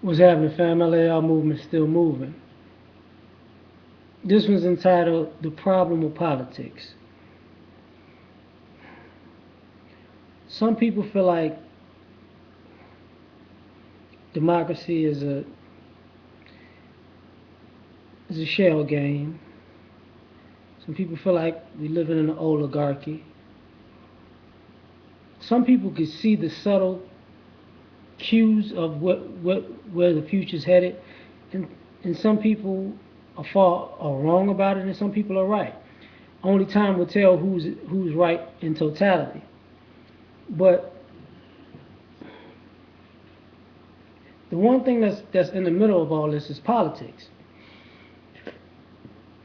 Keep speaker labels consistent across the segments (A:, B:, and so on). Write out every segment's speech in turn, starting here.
A: What's happening, fam? L.A.R movement still moving. This one's entitled The Problem with Politics. Some people feel like democracy is a shell game. Some people feel like we live in an oligarchy. Some people can see the subtle cues of where the future's headed, and some people are wrong about it, and some people are right. Only time will tell who's right in totality. But the one thing that's in the middle of all this is politics.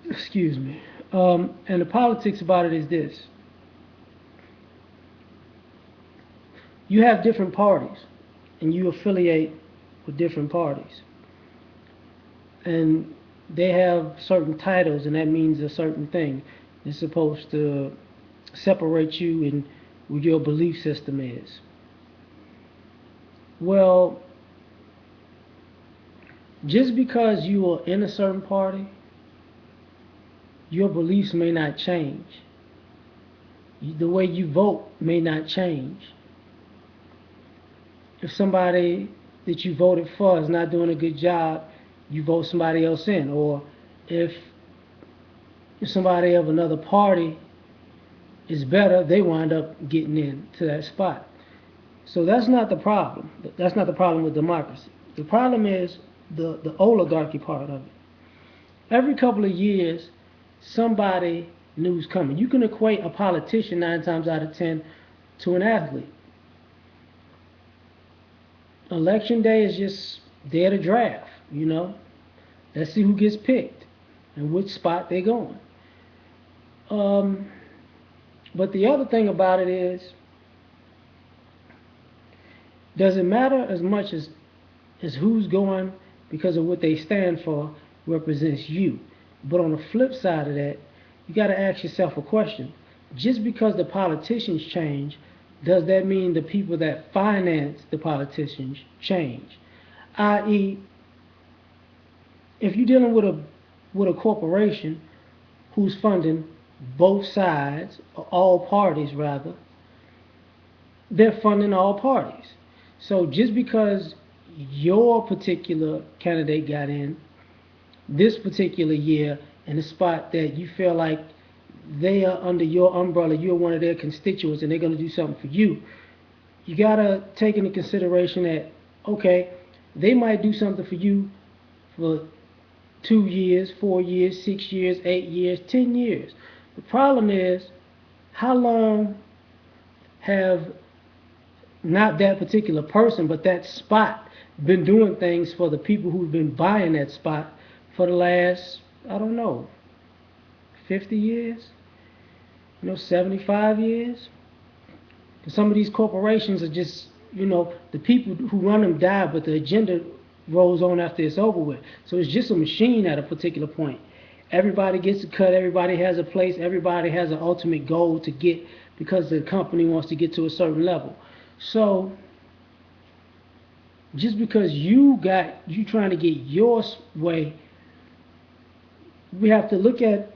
A: Excuse me. And the politics about it is this: you have different parties, and you affiliate with different parties, and they have certain titles, and that means a certain thing. It's supposed to separate you and what your belief system is. Well, just because you are in a certain party, your beliefs may not change. The way you vote may not change. If somebody that you voted for is not doing a good job, you vote somebody else in. Or if somebody of another party is better, they wind up getting into that spot. So that's not the problem. That's not the problem with democracy. The problem is the oligarchy part of it. Every couple of years, somebody new's coming. You can equate a politician 9 times out of 10 to an athlete. Election day is just day of the draft, you know. Let's see who gets picked and which spot they're going. Um, but the other thing about it is, does it matter as much as who's going because of what they stand for represents you. But on the flip side of that, you got to ask yourself a question. Just because the politicians change, does that mean the people that finance the politicians change? I.e., if you're dealing with a corporation who's funding both sides, or all parties rather, they're funding all parties. So just because your particular candidate got in this particular year in a spot that you feel like they are under your umbrella, you're one of their constituents, and they're going to do something for you, you got to take into consideration that, okay, they might do something for you for 2 years, 4 years, 6 years, 8 years, 10 years. The problem is, how long have not that particular person, but that spot been doing things for the people who've been buying that spot for the last, I don't know, 50 years, 75 years? Some of these corporations are just, the people who run them die, but the agenda rolls on after it's over with. So it's just a machine at a particular point. Everybody gets a cut, everybody has a place, everybody has an ultimate goal to get because the company wants to get to a certain level. So just because you trying to get your way, we have to look at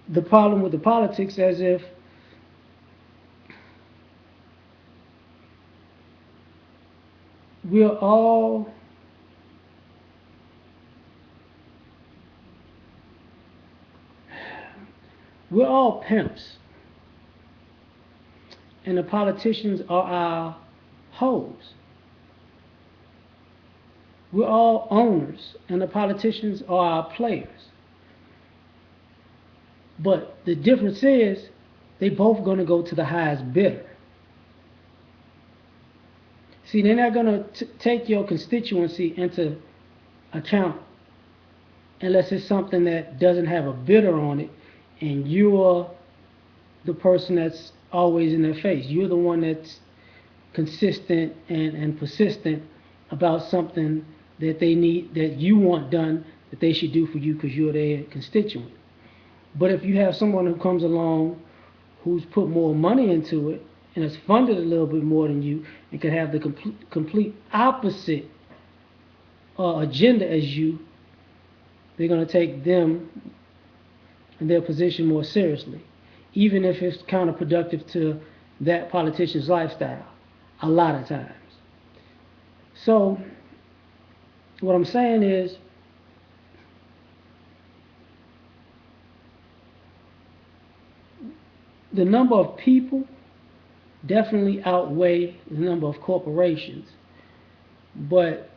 A: the problem with the politics as if we're all we're all pimps, and the politicians are our hoes. We're all owners, and the politicians are our players. But the difference is, they both going to go to the highest bidder. See, they're not going to take your constituency into account unless it's something that doesn't have a bidder on it, and you're the person that's always in their face. You're the one that's consistent and persistent about something that they need, that you want done, that they should do for you because you're their constituent. But if you have someone who comes along who's put more money into it and is funded a little bit more than you and can have the complete opposite agenda as you, they're going to take them and their position more seriously, even if it's counterproductive to that politician's lifestyle, a lot of times. So, what I'm saying is, the number of people definitely outweigh the number of corporations, but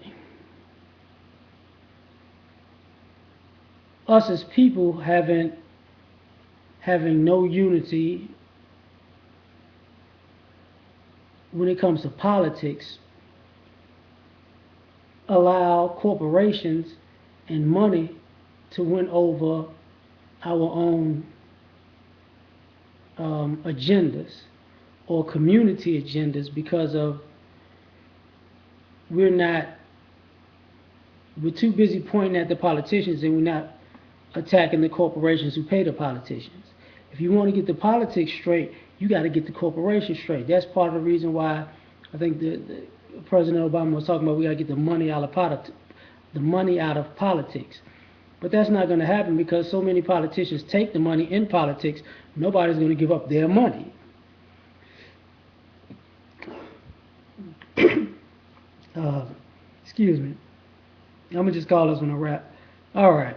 A: us as people having no unity when it comes to politics allow corporations and money to win over our own agendas or community agendas because of we're not we're too busy pointing at the politicians and we're not attacking the corporations who pay the politicians. If you want to get the politics straight, you got to get the corporations straight. That's part of the reason why I think the President Obama was talking about we got to get the money out of politics. But that's not going to happen because so many politicians take the money in politics. Nobody's going to give up their money. Excuse me. I'm gonna just call this one a wrap. All right.